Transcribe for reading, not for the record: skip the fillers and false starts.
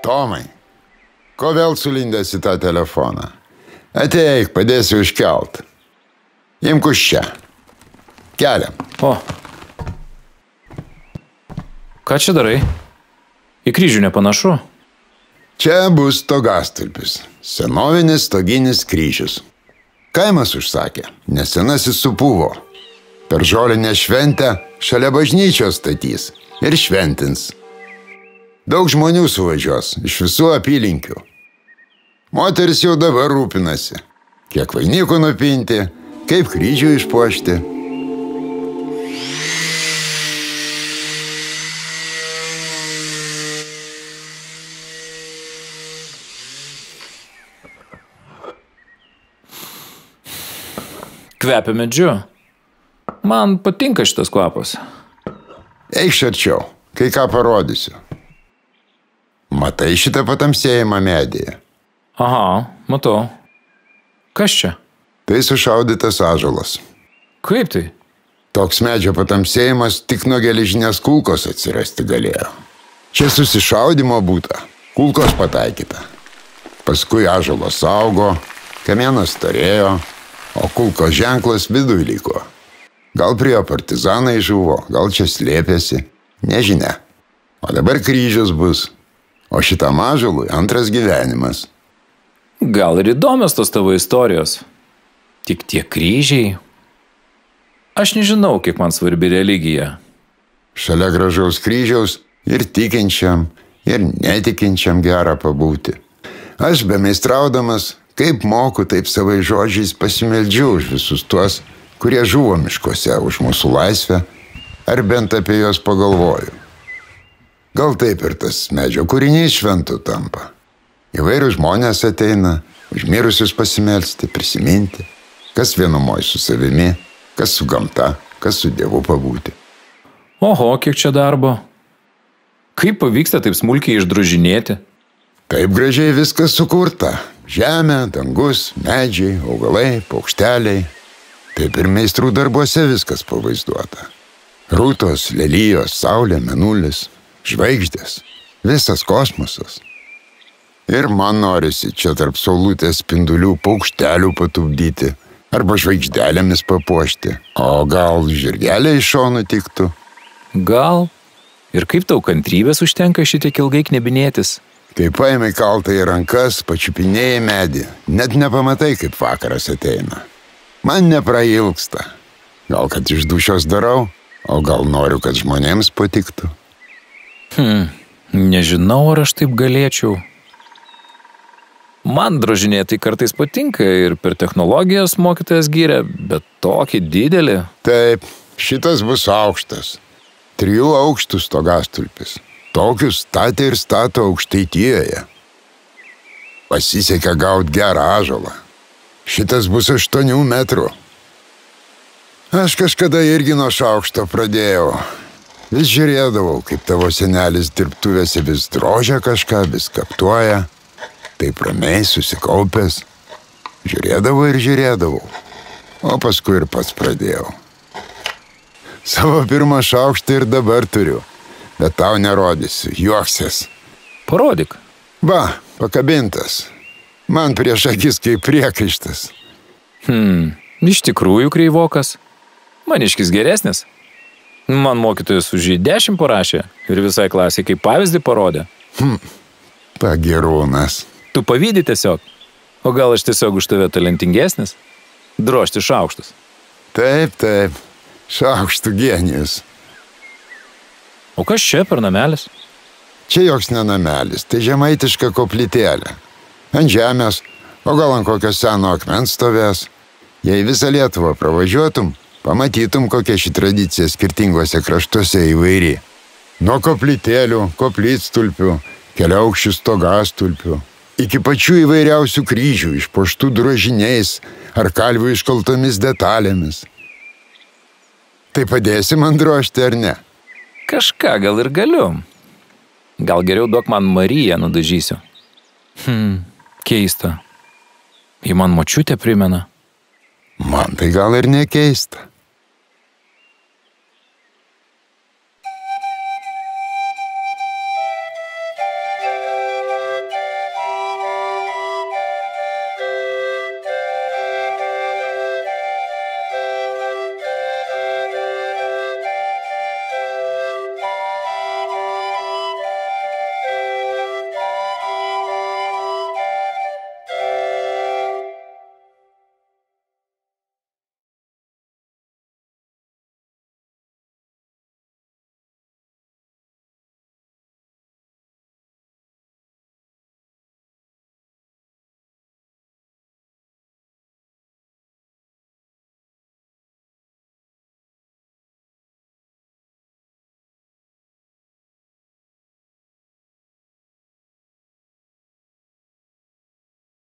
Tomai, ko vėl sulindęs į tą telefoną? Ateik, padėsiu iškelt. Imk už čia. Keliam. O. Ką čia darai? Į kryžių nepanašu. Čia bus stogastulpis. Senovinis stoginis kryžius. Kaimas užsakė, nes senasis supuvo. Per žolinę šventę šalia bažnyčios statys ir šventins. Daug žmonių suvažiuos iš visų apylinkių. Moteris jau dabar rūpinasi. Kiek vainikų nupinti, kaip kryžių išpuošti. Kvepia medžiu. Man patinka šitas kvapas. Eikš arčiau, kai ką parodysiu. Matai šitą patamsėjimą medyje? Aha, matau. Kas čia? Tai sušaudytas ąžuolas. Kaip tai? Toks medžio patamsėjimas tik nuo geležinės kulkos atsirasti galėjo. Čia susišaudymo būta, kulkos pataikyta. Paskui ąžuolas augo, kamienas storėjo, o kulkos ženklas viduj liko. Gal prie partizanai žuvo, gal čia slėpėsi, nežinia. O dabar kryžius bus, o šitam ąžuolui antras gyvenimas. Gal ir įdomios tos tavo istorijos. Tik tie kryžiai. Aš nežinau, kiek man svarbi religija. Šalia gražaus kryžiaus ir tikinčiam, ir netikinčiam gera pabūti. Aš bemeistraudamas, kaip moku, taip savai žodžiais pasimeldžiu už visus tuos, kurie žuvo miškuose už mūsų laisvę, ar bent apie juos pagalvoju. Gal taip ir tas medžio kūrinys šventu tampa. Įvairių žmonės ateina, už mirusius pasimelsti, prisiminti, kas vienumoj su savimi, kas su gamta, kas su Dievu pabūti. Oho, kiek čia darbo. Kaip pavyksta taip smulkiai išdrožinėti? Taip gražiai viskas sukurta. Žemė, dangus, medžiai, augalai, paukšteliai. Taip ir meistrų darbuose viskas pavaizduota. Rūtos, lelijos, saulė, mėnulis, žvaigždės, visas kosmosas. Ir man norisi čia tarp saulutės spindulių paukštelių patupdyti arba žvaigždelėmis papuošti. O gal žirgeliai iš šonų tiktų? Gal. Ir kaip tau kantrybės užtenka šitiek ilgai knebinėtis? Kai paėmai kaltą į rankas, pačiupinėjai medį, net nepamatai, kaip vakaras ateina. Man neprailgsta. Gal kad iš dūšios darau, o gal noriu, kad žmonėms patiktų. Nežinau, ar aš taip galėčiau. Man drožinėtai kartais patinka ir per technologijas mokytojas gyrė, bet tokį didelį. Taip, šitas bus aukštas. 3 aukštų stogastulpis. Tokius statė ir stato Aukštaitijoje. Pasisekė gauti gerą ąžuolą. Šitas bus 8 metrų. Aš kažkada irgi nuo šaukšto pradėjau. Vis žiūrėdavau, kaip tavo senelis dirbtuvėse vis drožia kažką, vis kaptuoja. Taip ramiai susikaupęs. Žiūrėdavau ir žiūrėdavau. O paskui ir pats pradėjau. Savo pirmą šaukštą ir dabar turiu. Bet tau nerodysiu, juoksies. Parodyk. Va, pakabintas. Man prieš akis kaip priekaištas. Iš tikrųjų kreivokas. Maniškis geresnis. Man mokytojas už jį 10 parašė ir visai klasiai kaip pavyzdį parodė. Pagirūnas. Tu pavydi tiesiog. O gal aš tiesiog už tave talentingesnis? Drožti šaukštus. Taip. Šaukštų genijus. O kas čia per namelis? Čia joks ne namelis, tai žemaitiška koplytėlė. Ant žemės, o gal ant kokio seno akmens stovės. Jei visą Lietuvą pravažiuotum, pamatytum, kokia ši tradicija skirtinguose kraštuose įvairi. Nuo koplytėlių, koplytstulpių, keliaaukščių stogastulpių, iki pačių įvairiausių kryžių išpuoštų drožiniais ar kalvių iškaltomis detalėmis. Tai padėsi man drožti ar ne? Kažką gal ir galiu. Gal geriau duok man Mariją nudažysiu. Keista. Ji man močiutę primena. Man tai gal ir nekeista.